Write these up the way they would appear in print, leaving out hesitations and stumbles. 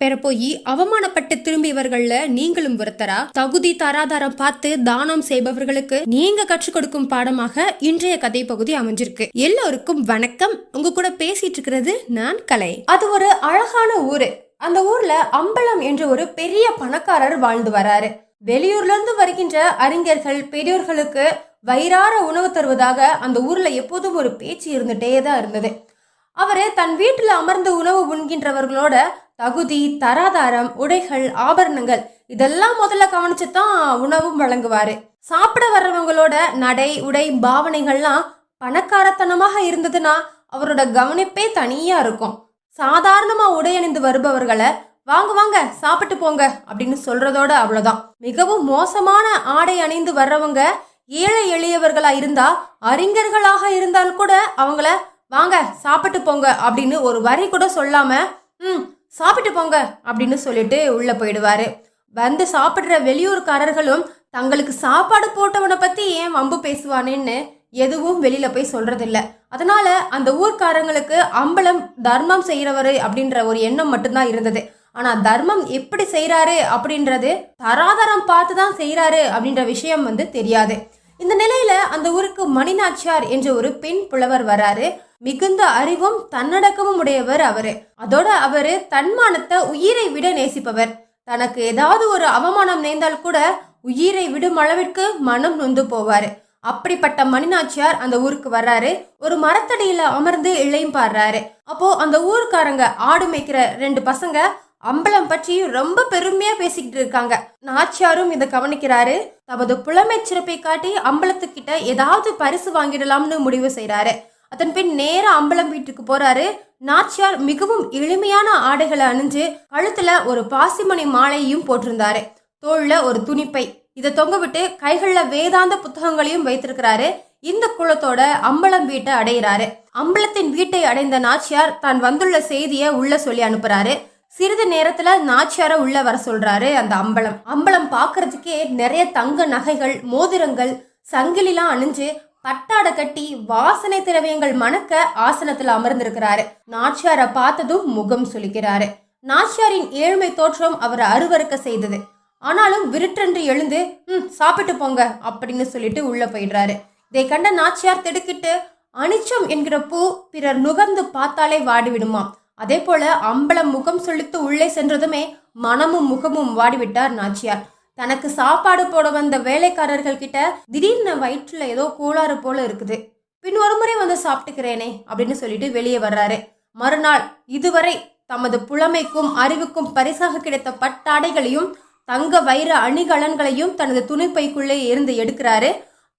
பெற போய் அவமானப்பட்டு திரும்பியவர்கள்ல நீங்களும் ஒருத்தரா? தகுதி தராதாரம் பார்த்து தானம் செய்பவர்களுக்கு நீங்க கற்றுக் கொடுக்கும் பாடமாக இன்றைய கதை பகுதி அமைஞ்சிருக்கு. எல்லோருக்கும் வணக்கம். உங்க கூட பேசிட்டு இருக்கிறது நான் கலை. அது ஒரு அழகான ஊரு. அந்த ஊர்ல அம்பலம் என்ற ஒரு பெரிய பணக்காரர் வாழ்ந்து வராரு. வெளியூர்ல இருந்து வருகின்ற அறிஞர்கள் பெரியோர்களுக்கு வயிறார உணவு தருவதாக அந்த ஊர்ல எப்போதும் ஒரு பேச்சு இருந்துட்டே தான் இருந்தது. அவரு தன் வீட்டுல அமர்ந்து உணவு உண்கின்றவர்களோட தகுதி தராதாரம் உடைகள் ஆபரணங்கள் இதெல்லாம் முதல்ல கவனிச்சுதான் உணவும் வழங்குவாரு. சாப்பிட வர்றவங்களோட நடை உடை பாவனைகள்லாம் பணக்காரத்தனமாக இருந்ததுன்னா அவரோட கவனிப்பே தனியா இருக்கும். சாதாரணமா உடையணிந்து வருபவர்களை வாங்க வாங்க சாப்பிட்டு போங்க அப்படின்னு சொல்றதோட அவ்வளவுதான். மிகவும் மோசமான ஆடை அணிந்து வர்றவங்க ஏழை எளியவர்களா இருந்தா அறிஞர்களாக இருந்தால் கூட அவங்கள வாங்க சாப்பிட்டு போங்க அப்படின்னு ஒரு வரி கூட சொல்லாம சாப்பிட்டு போங்க அப்படின்னு சொல்லிட்டு உள்ள போயிடுவாரு. வந்து சாப்பிடுற வெளியூர்காரர்களும் தங்களுக்கு சாப்பாடு போட்டவனை பத்தி ஏன் வம்பு பேசுவானேன்னு எதுவும் வெளியில போய் சொல்றதில்ல. அதனால அந்த ஊர்க்காரங்களுக்கு அம்பலம் தர்மம் செய்யறவரு அப்படின்ற ஒரு எண்ணம் மட்டும்தான் இருந்தது. ஆனா தர்மம் எப்படி செய்யறாரு அப்படின்றது தராதரம் பார்த்துதான் செய்யறாரு அப்படின்ற விஷயம் தெரியாது. இந்த நிலையில அந்த ஊருக்கு மணிநாச்சியார் என்ற ஒரு பெண் புலவர் வராரு. மிகுந்த அறிவும் தன்னடக்கமும் உடையவர் அவரு. அதோட அவரு தன்மானத்தை உயிரை விட நேசிப்பவர். தனக்கு ஏதாவது ஒரு அவமானம் நேர்ந்தால் கூட உயிரை விடும் அளவிற்கு மனம் நொந்து போவாரு. அப்படிப்பட்ட மணிநாச்சியார் அந்த ஊருக்கு வர்றாரு. ஒரு மரத்தடியில அமர்ந்து இளையும் பாடுறாரு. அப்போ அந்த ஊருக்காரங்க ஆடு மேய்க்கிற 2 பசங்க அம்பலம் பற்றி ரொம்ப பெருமையா பேசிக்கிட்டு இருக்காங்க. நாச்சியாரும் இதை கவனிக்கிறாரு. தமது புலமை சிறப்பை காட்டி அம்பலத்துக்கிட்ட ஏதாவது பரிசு வாங்கிடலாம்னு முடிவு செய்யறாரு. அதன் பின் நேர அம்பலம் வீட்டுக்கு போறாரு. நாச்சியார் மிகவும் எளிமையான ஆடைகளை அணிஞ்சு கழுத்துல ஒரு பாசிமணி மாலையையும் போட்டிருந்தாரு. தோல்ல ஒரு துணிப்பை இதை தொங்க விட்டு கைகள்ல வேதாந்த புத்தகங்களையும் வைத்திருக்கிறாரு. இந்த குலத்தோட அம்பலம் வீட்டை அடையிறாரு. அம்பலத்தின் வீட்டை அடைந்த நாச்சியார் தான் வந்துள்ள செய்தியை உள்ள சொல்லி அனுப்புறாரு. சிறிது நேரத்துல நாச்சியார உள்ள வர சொல்றாரு. அந்த அம்பலம் பாக்குறதுக்கே நிறைய தங்க நகைகள் மோதிரங்கள் சங்கிலிலாம் அணிஞ்சு பட்டாடை கட்டி வாசனை திரவியங்கள் மணக்க ஆசனத்துல அமர்ந்திருக்கிறாரு. நாச்சியார பார்த்ததும் முகம் சுளிக்கிறாரு. நாச்சியாரின் ஏழ்மை தோற்றம் அவரை அருவருக்க செய்தது. ஆனாலும் விருட்டென்று எழுந்து சாப்பிட்டு போங்க அப்படின்னு சொல்லிட்டு உள்ள போயிடுறாரு. இதை கண்ட நாச்சியார் திடுக்கிட்டு அனிச்சம் என்கிற பூ பிறர் நுகர்ந்து பார்த்தாலே வாடிவிடுமாம். அதே போல அம்பலம் முகம் சுளித்து உள்ளே சென்றதுமே மனமும் முகமும் வாடிவிட்டார் நாச்சியார். தனக்கு சாப்பாடு போட வந்த வேலைக்காரர்கள் கிட்ட திடீர்னு வயிற்றுல ஏதோ கோளாறு போல இருக்குது, பின் ஒரு முறை வந்து சாப்பிட்டுக்கிறேனே அப்படின்னு சொல்லிட்டு வெளியே வர்றாரு. மறுநாள் இதுவரை தமது புலமைக்கும் அறிவுக்கும் பரிசாக கிடைத்த பட்டாடைகளையும் தங்க வைர அணிகலன்களையும் தனது துணிப்பைக்குள்ளே இருந்து எடுக்கிறாரு.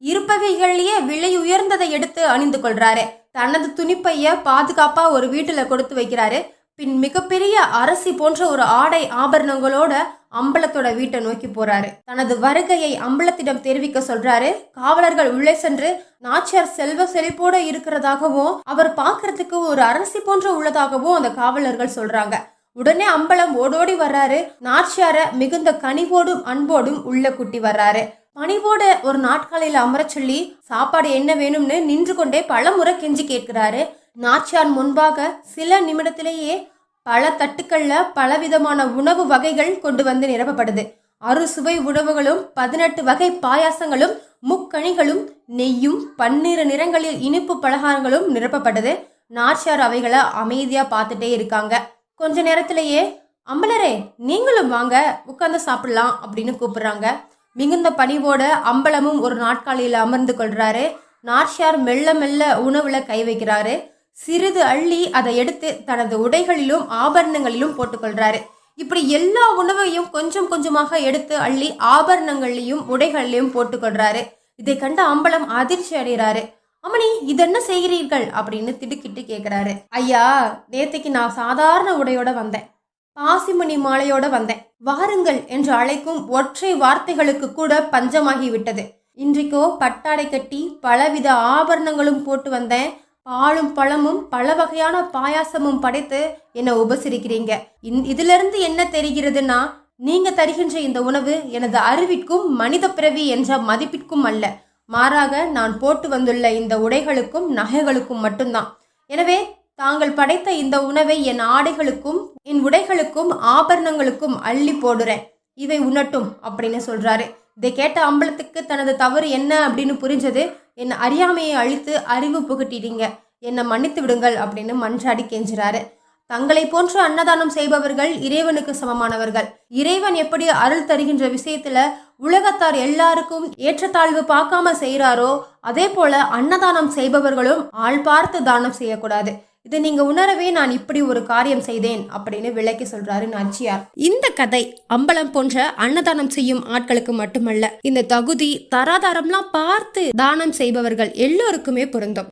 இருப்பவைகளையே விலை உயர்ந்ததை எடுத்து அணிந்து கொள்றாரு. தனது துணிப்பைய பாதுகாப்பா ஒரு வீட்டுல கொடுத்து வைக்கிறாரு. பின் மிகப்பெரிய அரசி போன்ற ஒரு ஆடை ஆபரணங்களோட அம்பலத்தோட வீட்டை நோக்கி போறாரு. தனது வருகையை அம்பலத்திடம் தெரிவிக்க சொல்றாரு. காவலர்கள் உள்ளே சென்று நாச்சியார் செல்வ செழிப்போட இருக்கிறதாகவும் அவர் பாக்குறதுக்கு ஒரு அரசி போன்ற உள்ளதாகவும் அந்த காவலர்கள் சொல்றாங்க. உடனே அம்பலம் ஓடோடி வர்றாரு. நாச்சியார மிகுந்த கனிவோடும் அன்போடும் உள்ள கூட்டி வர்றாரு. பணிவோட ஒரு நாட்காலையில அமர சொல்லி சாப்பாடு என்ன வேணும்னு நின்று கொண்டே பல முறை கெஞ்சி கேட்கிறாரு. நாச்சியார் முன்பாக சில நிமிடத்திலேயே பல தட்டுக்கள்ல பலவிதமான உணவு வகைகள் கொண்டு வந்து நிரப்பப்படுது. அறுசுவை உணவுகளும் 18 வகை பாயாசங்களும் முக்கணிகளும் நெய்யும் 12 நிறங்களில் இனிப்பு பலகாரங்களும் நிரப்பப்படுது. நாச்சியார் அவைகளை அமைதியா பார்த்துட்டே இருக்காங்க. கொஞ்ச நேரத்திலேயே அம்பலரே நீங்களும் வாங்க உட்கார்ந்து சாப்பிடலாம் அப்படின்னு கூப்பிடுறாங்க. மிகுந்த பணிவோட அம்பலமும் ஒரு நாட்காலியில் அமர்ந்து கொள்றாரு. நாச்சியார் மெல்ல மெல்ல உணவுல கை வைக்கிறாரு. சிறிது அள்ளி அதை எடுத்து தனது உடைகளிலும் ஆபரணங்களிலும் போட்டுக்கொள்றாரு. இப்படி எல்லா உணவையும் கொஞ்சம் கொஞ்சமாக எடுத்து அள்ளி ஆபரணங்களையும் உடைகளிலையும் போட்டுக்கொள்றாரு. இதை கண்ட அம்பலம் அதிர்ச்சி அடைகிறாரு. அம்மணி இதென்ன செய்கிறீர்கள் அப்படின்னு திடுக்கிட்டு கேட்கிறாரு. ஐயா, நேத்தைக்கு நான் சாதாரண உடையோட வந்தேன், பாசிமணி மாலையோட வந்தேன். வாருங்கள் என்று அழைக்கும் ஒற்றை வார்த்தைகளுக்கு கூட பஞ்சமாகி விட்டது. இன்றைக்கோ பட்டாடை கட்டி பலவித ஆபரணங்களும் போட்டு வந்தேன். பாலும் பழமும் பல வகையான பாயாசமும் படைத்து என்னை உபசரிக்கிறீங்க. இதுல இருந்து என்ன தெரிகிறதுனா, நீங்க தருகின்ற இந்த உணவு எனது அறிவிற்கும் மனித பிறவி என்ற மதிப்பிற்கும் அல்ல, மாறாக நான் போட்டு வந்துள்ள இந்த உடைகளுக்கும் நகைகளுக்கும் மட்டும்தான். எனவே தாங்கள் படைத்த இந்த உணவை என் ஆடைகளுக்கும் என் உடைகளுக்கும் ஆபரணங்களுக்கும் அள்ளி போடுறேன், இவை உண்ணட்டும் அப்படின்னு சொல்றாரு. இதை கேட்ட அம்பலத்துக்கு தனது தவறு என்ன அப்படின்னு புரிஞ்சது. என் அறியாமையை அழித்து அறிவு புகட்டிட்டீங்க, என்னை மன்னித்து விடுங்கள் அப்படின்னு மன்றாடி கெஞ்சுறாரு. தங்களை போன்ற அன்னதானம் செய்பவர்கள் இறைவனுக்கு சமமானவர்கள். இறைவன் எப்படி அருள் தருகின்ற விஷயத்துல உலகத்தார் எல்லாருக்கும் ஏற்றத்தாழ்வு பார்க்காம செய்யறாரோ, அதே போல அன்னதானம் செய்பவர்களும் ஆள் பார்த்து தானம் செய்யக்கூடாது. இதை நீங்க உணரவே நான் இப்படி ஒரு காரியம் செய்தேன் அப்படின்னு விளக்கி சொல்றாரு நாச்சியார். இந்த கதை அம்பலம் போன்ற அன்னதானம் செய்யும் ஆட்களுக்கு மட்டுமல்ல, இந்த தகுதி தராதாரம்லாம் பார்த்து தானம் செய்பவர்கள் எல்லோருக்குமே பொருந்தும்.